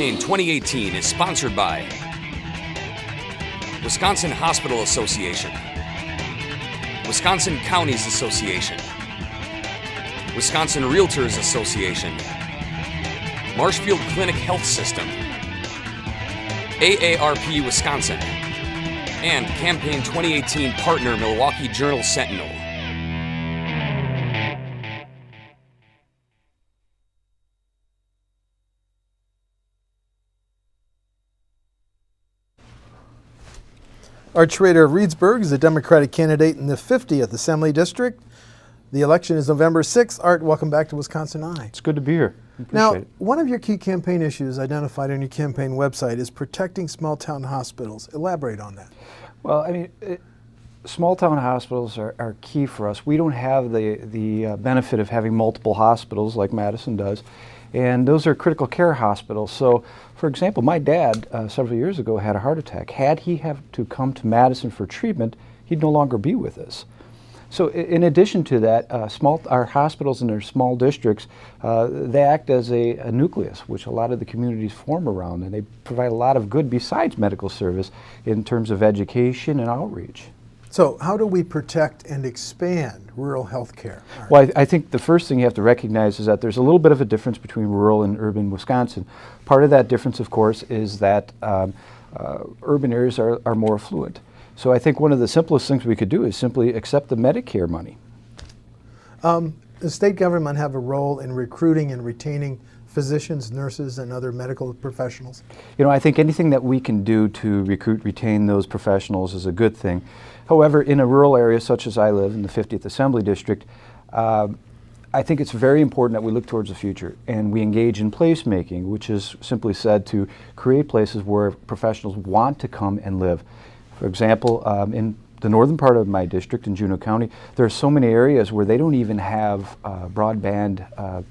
Campaign 2018 is sponsored by Wisconsin Hospital Association, Wisconsin Counties Association, Wisconsin Realtors Association, Marshfield Clinic Health System, AARP Wisconsin, and Campaign 2018 partner Milwaukee Journal-Sentinel. Art Shrader of Reedsburg is a Democratic candidate in the 50th Assembly District. The election is November 6th. Art, welcome back to WisconsinEye. It's good to be here. Now, one of your key campaign issues identified on your campaign website is protecting small-town hospitals. Elaborate on that. Well, I mean, small-town hospitals are key for us. We don't have the benefit of having multiple hospitals like Madison does, and those are critical care hospitals. So, for example, my dad several years ago had a heart attack. Had he have to come to Madison for treatment, he'd no longer be with us. So in addition to that, our hospitals in their small districts, they act as a nucleus, which a lot of the communities form around, and they provide a lot of good besides medical service in terms of education and outreach. So how do we protect and expand rural health care? Well, I think the first thing you have to recognize is that there's a little bit of a difference between rural and urban Wisconsin. Part of that difference, of course, is that urban areas are more affluent. So I think one of the simplest things we could do is simply accept the Medicare money. Does state government have a role in recruiting and retaining physicians, nurses, and other medical professionals? You know, I think anything that we can do to recruit, retain those professionals is a good thing. However, in a rural area such as I live in the 50th Assembly District, I think it's very important that we look towards the future and we engage in placemaking, which is simply said to create places where professionals want to come and live. For example, in the northern part of my district in Juneau County, there are so many areas where they don't even have broadband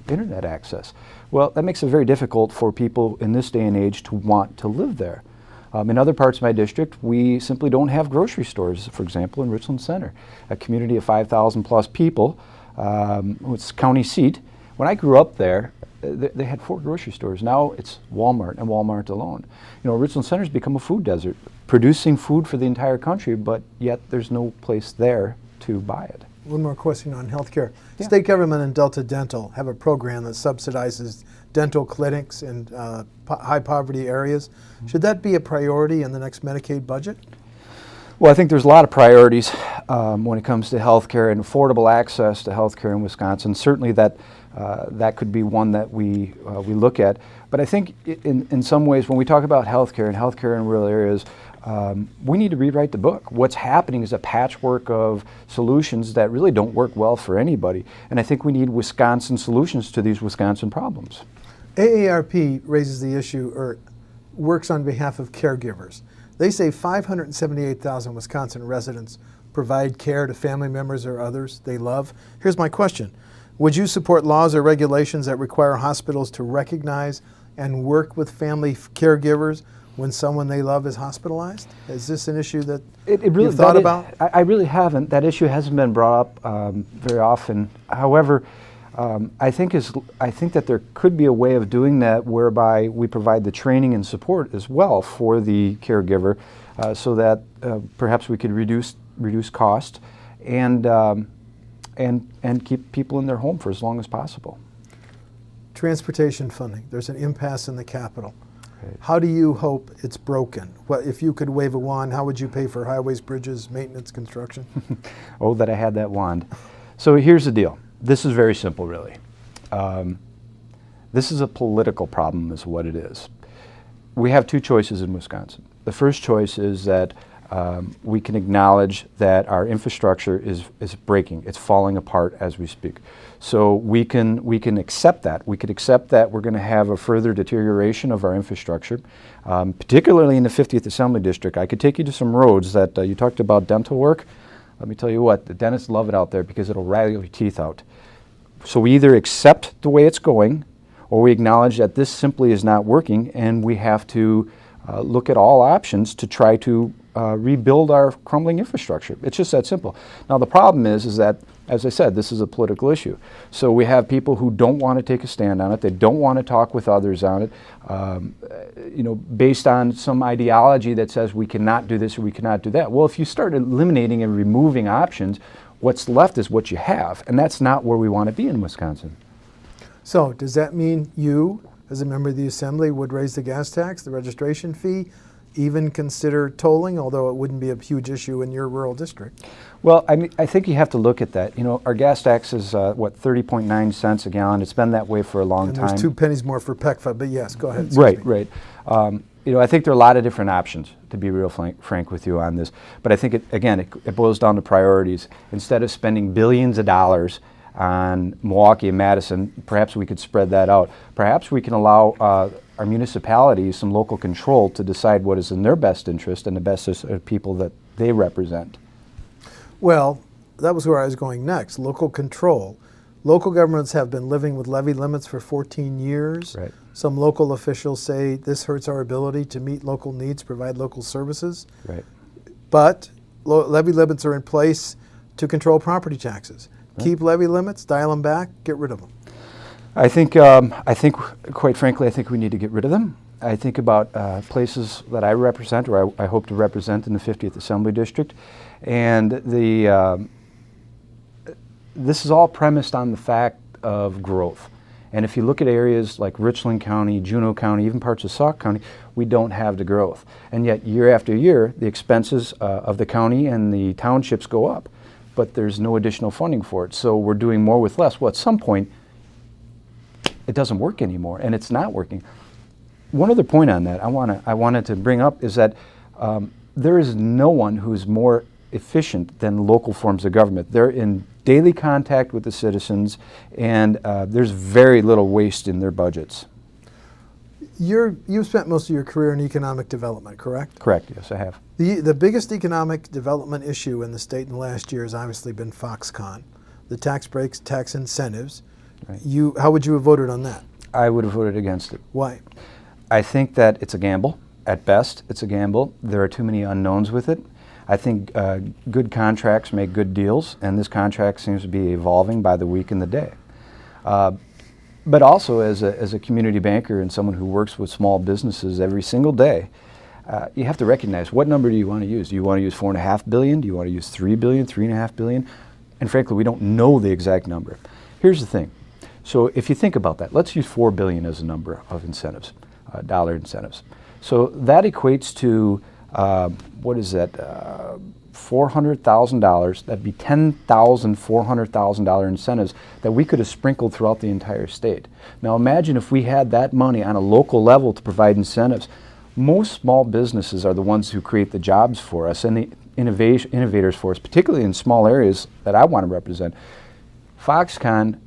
internet access. Well, that makes it very difficult for people in this day and age to want to live there. In other parts of my district, we simply don't have grocery stores, for example, in Richland Center, a community of 5,000 plus people, it's county seat. When I grew up there, they had 4 grocery stores. Now it's Walmart and Walmart alone. You know, Richland Center's become a food desert, producing food for the entire country, but yet there's no place there to buy it. One more question on healthcare. Yeah. State government and Delta Dental have a program that subsidizes dental clinics in high poverty areas. Should that be a priority in the next Medicaid budget? Well, I think there's a lot of priorities when it comes to healthcare and affordable access to healthcare in Wisconsin. Certainly that could be one that we look at. But I think in some ways when we talk about healthcare and healthcare in rural areas, we need to rewrite the book. What's happening is a patchwork of solutions that really don't work well for anybody. And I think we need Wisconsin solutions to these Wisconsin problems. AARP raises the issue or works on behalf of caregivers. They say 578,000 Wisconsin residents provide care to family members or others they love. Here's my question. Would you support laws or regulations that require hospitals to recognize and work with family caregivers when someone they love is hospitalized? Is this an issue that you've thought about? I really haven't. That issue hasn't been brought up very often. However, I think that there could be a way of doing that whereby we provide the training and support as well for the caregiver, so that perhaps we could reduce cost and keep people in their home for as long as possible. Transportation funding. There's an impasse in the Capitol. Right. How do you hope it's broken? Well, if you could wave a wand, how would you pay for highways, bridges, maintenance, construction? Oh, that I had that wand. So here's the deal. This is very simple, really. This is a political problem is what it is. We have 2 choices in Wisconsin. The first choice is that we can acknowledge that our infrastructure is breaking. It's falling apart as we speak. So we can accept that. We could accept that we're going to have a further deterioration of our infrastructure, particularly in the 50th Assembly District. I could take you to some roads that you talked about dental work. Let me tell you what, the dentists love it out there because it'll rattle your teeth out. So we either accept the way it's going, or we acknowledge that this simply is not working, and we have to look at all options to try to rebuild our crumbling infrastructure. It's just that simple. Now the problem is that, as I said, this is a political issue. So we have people who don't want to take a stand on it. They don't want to talk with others on it, based on some ideology that says we cannot do this or we cannot do that. Well, if you start eliminating and removing options, what's left is what you have, and that's not where we want to be in Wisconsin. So does that mean you, as a member of the Assembly, would raise the gas tax, the registration fee, even consider tolling, although it wouldn't be a huge issue in your rural district? Well, I think you have to look at that. Our gas tax is, 30.9 cents a gallon. It's been that way for a long time. There's 2 pennies more for PECFA, but yes, go ahead. Right. I think there are a lot of different options, to be real frank with you on this. But I think, it boils down to priorities. Instead of spending billions of dollars on Milwaukee and Madison, perhaps we could spread that out. Perhaps we can allow our municipalities some local control to decide what is in their best interest and the best of people that they represent. Well, that was where I was going next, local control. Local governments have been living with levy limits for 14 years. Right. Some local officials say this hurts our ability to meet local needs, provide local services. Right. But levy limits are in place to control property taxes. Right. Keep levy limits, dial them back, get rid of them. I think, quite frankly, I think we need to get rid of them. I think about places that I represent, or I hope to represent in the 50th Assembly District, and this is all premised on the fact of growth. And if you look at areas like Richland County, Juneau County, even parts of Sauk County, we don't have the growth. And yet, year after year, the expenses of the county and the townships go up, but there's no additional funding for it. So we're doing more with less. Well, at some point, it doesn't work anymore, and it's not working. One other point on that I wanted to bring up is that there is no one who's more efficient than local forms of government. They're in daily contact with the citizens, and there's very little waste in their budgets. You've spent most of your career in economic development, correct? Correct, yes, I have. The biggest economic development issue in the state in the last year has obviously been Foxconn, the tax breaks, tax incentives. Right. How would you have voted on that? I would have voted against it. Why? I think that it's a gamble. At best, it's a gamble. There are too many unknowns with it. I think good contracts make good deals, and this contract seems to be evolving by the week and the day. But also, as a community banker and someone who works with small businesses every single day, you have to recognize, what number do you want to use? Do you want to use $4.5 billion? Do you want to use $3 billion, $3.5 billion? And frankly, we don't know the exact number. Here's the thing. So if you think about that, let's use $4 billion as a number of incentives, dollar incentives. So that equates to, what is that, $400,000. That'd be $10,400,000 incentives that we could have sprinkled throughout the entire state. Now imagine if we had that money on a local level to provide incentives. Most small businesses are the ones who create the jobs for us and the innovators for us, particularly in small areas that I want to represent. Foxconn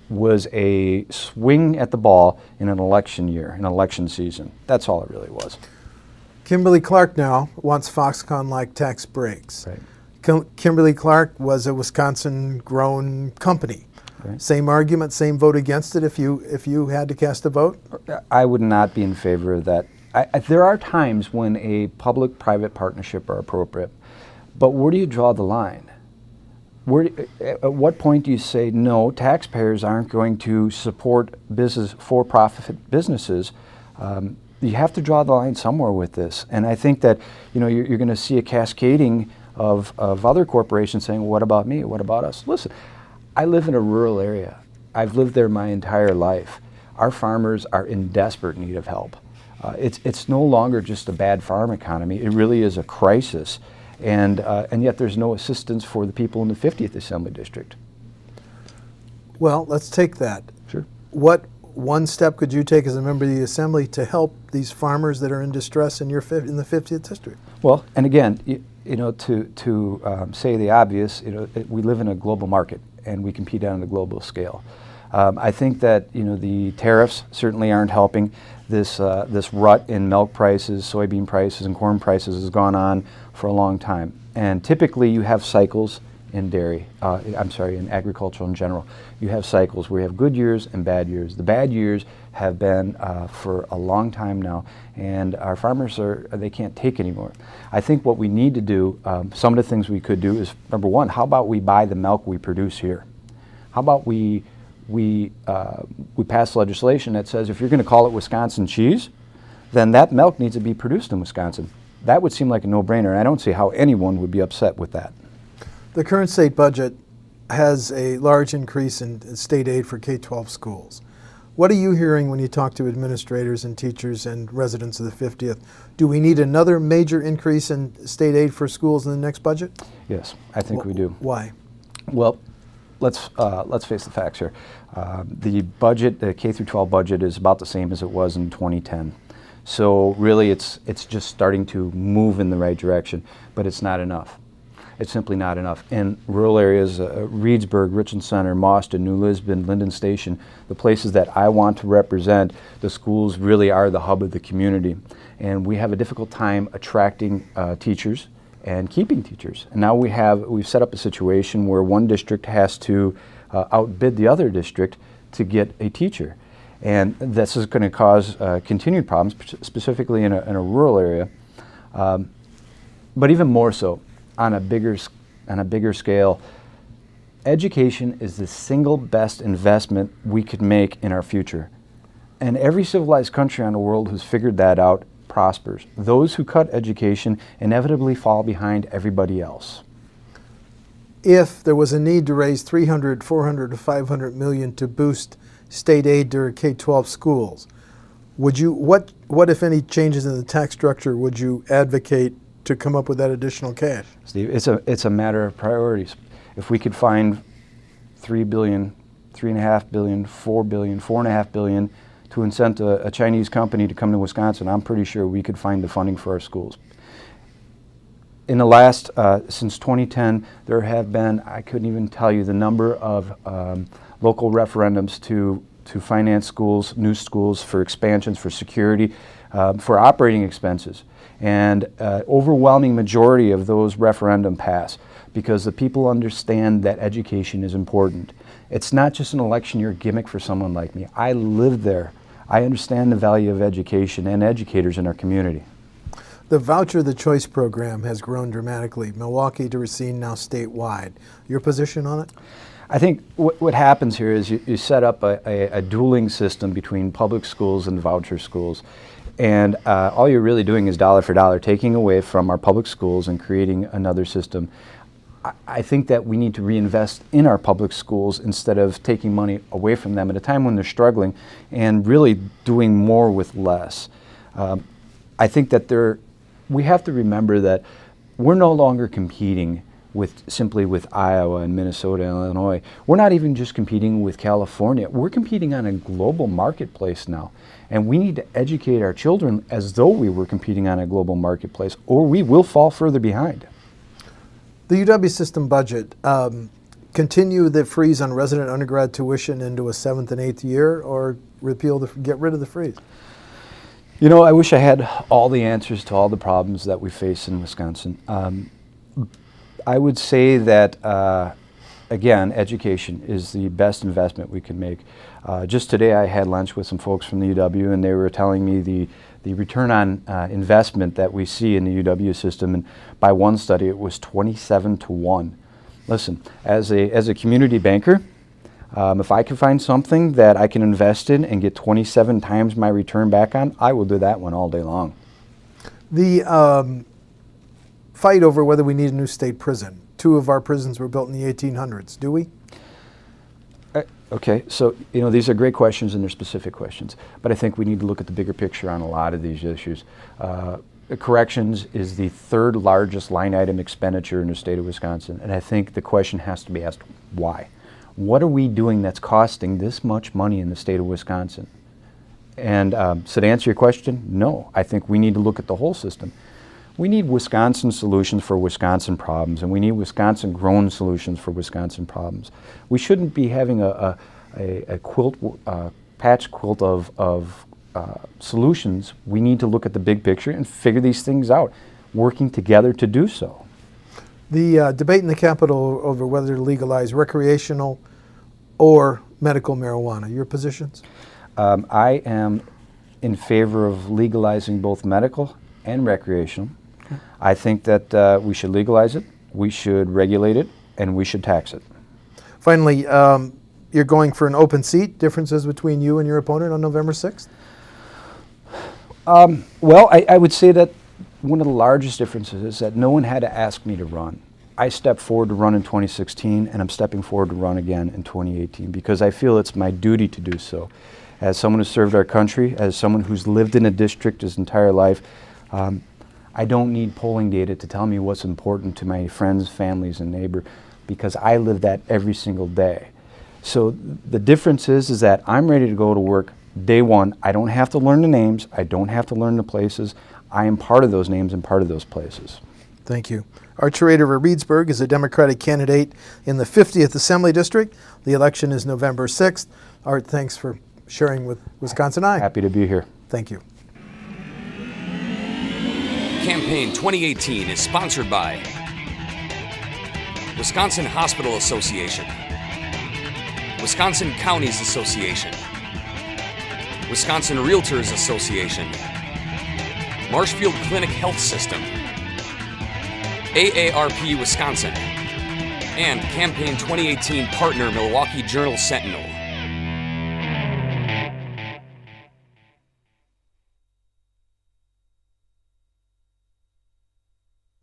was a swing at the ball in an election year, an election season. That's all it really was. Kimberly-Clark now wants Foxconn-like tax breaks. Right. Kimberly-Clark was a Wisconsin-grown company. Right. Same argument, same vote against it if you had to cast a vote? I would not be in favor of that. There are times when a public-private partnership are appropriate, but where do you draw the line? At what point do you say, no, taxpayers aren't going to support for-profit businesses? You have to draw the line somewhere with this. And I think that you're going to see a cascading of other corporations saying, well, what about me? What about us? Listen, I live in a rural area. I've lived there my entire life. Our farmers are in desperate need of help. It's no longer just a bad farm economy. It really is a crisis. And yet there's no assistance for the people in the 50th Assembly District. Well, let's take that. Sure. What one step could you take as a member of the Assembly to help these farmers that are in distress in the 50th District? Well, and again, to say the obvious, we live in a global market and we compete on a global scale. I think that the tariffs certainly aren't helping. This rut in milk prices, soybean prices, and corn prices has gone on for a long time. And typically you have cycles in dairy. In agriculture in general. You have cycles where you have good years and bad years. The bad years have been for a long time now, and our farmers they can't take anymore. I think what we need to do, some of the things we could do is, number one, how about we buy the milk we produce here? How about we pass legislation that says if you're going to call it Wisconsin cheese, then that milk needs to be produced in Wisconsin. That would seem like a no-brainer, and I don't see how anyone would be upset with that. The current state budget has a large increase in state aid for K-12 schools. What are you hearing when you talk to administrators and teachers and residents of the 50th? Do we need another major increase in state aid for schools in the next budget? Yes, I think we do. Why? Well, let's face the facts here. The budget, the K-12 budget, is about the same as it was in 2010. So really, it's just starting to move in the right direction, but it's not enough. It's simply not enough. In rural areas, Reedsburg, Richland Center, Mauston, New Lisbon, Linden Station, the places that I want to represent, the schools really are the hub of the community. And we have a difficult time attracting teachers and keeping teachers. And now we've set up a situation where one district has to outbid the other district to get a teacher. And this is going to cause continued problems, specifically in a rural area, but even more so on a bigger scale. Education is the single best investment we could make in our future, and every civilized country in the world who's figured that out prospers. Those who cut education inevitably fall behind everybody else. If there was a need to raise $300, $400, or $500 million to boost state aid to K-12 schools, would you, what if any changes in the tax structure would you advocate to come up with that additional cash? Steve, it's a matter of priorities. If we could find $3 billion, $3.5 billion, $4 billion, $4.5 billion to incent a Chinese company to come to Wisconsin, I'm pretty sure we could find the funding for our schools. In the last, since 2010, there have been, I couldn't even tell you the number of local referendums to finance schools, new schools, for expansions, for security, for operating expenses. And overwhelming majority of those referendum pass because the people understand that education is important. It's not just an election year gimmick for someone like me. I live there. I understand the value of education and educators in our community. The Voucher the Choice program has grown dramatically. Milwaukee to Racine, now statewide. Your position on it? I think what happens here is you set up a dueling system between public schools and voucher schools. And all you're really doing is dollar for dollar, taking away from our public schools and creating another system. I think that we need to reinvest in our public schools instead of taking money away from them at a time when they're struggling and really doing more with less. I think that we have to remember that we're no longer competing simply with Iowa and Minnesota and Illinois. We're not even just competing with California. We're competing on a global marketplace now. And we need to educate our children as though we were competing on a global marketplace, or we will fall further behind. The UW system budget, continue the freeze on resident undergrad tuition into a 7th and 8th year, or get rid of the freeze? You know, I wish I had all the answers to all the problems that we face in Wisconsin. I would say that, again, education is the best investment we can make. Just today I had lunch with some folks from the UW, and they were telling me the return on investment that we see in the UW system, and by one study it was 27 to 1. Listen, as a community banker, if I can find something that I can invest in and get 27 times my return back on, I will do that one all day long. The fight over whether we need a new state prison. 2 of our prisons were built in the 1800s. Do we? Okay, so these are great questions and they're specific questions, but I think we need to look at the bigger picture on a lot of these issues. Corrections is the 3rd largest line item expenditure in the state of Wisconsin, and I think the question has to be asked, why? What are we doing that's costing this much money in the state of Wisconsin? And so to answer your question, no. I think we need to look at the whole system. We need Wisconsin solutions for Wisconsin problems, and we need Wisconsin-grown solutions for Wisconsin problems. We shouldn't be having a patch quilt of solutions. We need to look at the big picture and figure these things out, working together to do so. The debate in the Capitol over whether to legalize recreational or medical marijuana. Your positions? I am in favor of legalizing both medical and recreational. Okay. I think that we should legalize it, we should regulate it, and we should tax it. Finally, you're going for an open seat. Differences between you and your opponent on November 6th? Well, I would say that one of the largest differences is that no one had to ask me to run. I stepped forward to run in 2016, and I'm stepping forward to run again in 2018 because I feel it's my duty to do so. As someone who's served our country, as someone who's lived in a district his entire life, I don't need polling data to tell me what's important to my friends, families, and neighbors because I live that every single day. So the difference is that I'm ready to go to work day one. I don't have to learn the names. I don't have to learn the places. I am part of those names and part of those places. Thank you. Art Shrader of Reedsburg is a Democratic candidate in the 50th Assembly District. The election is November 6th. Art, thanks for sharing with WisconsinEye. Happy to be here. Thank you. Campaign 2018 is sponsored by Wisconsin Hospital Association, Wisconsin Counties Association, Wisconsin Realtors Association, Marshfield Clinic Health System, AARP Wisconsin, and Campaign 2018 partner Milwaukee Journal Sentinel.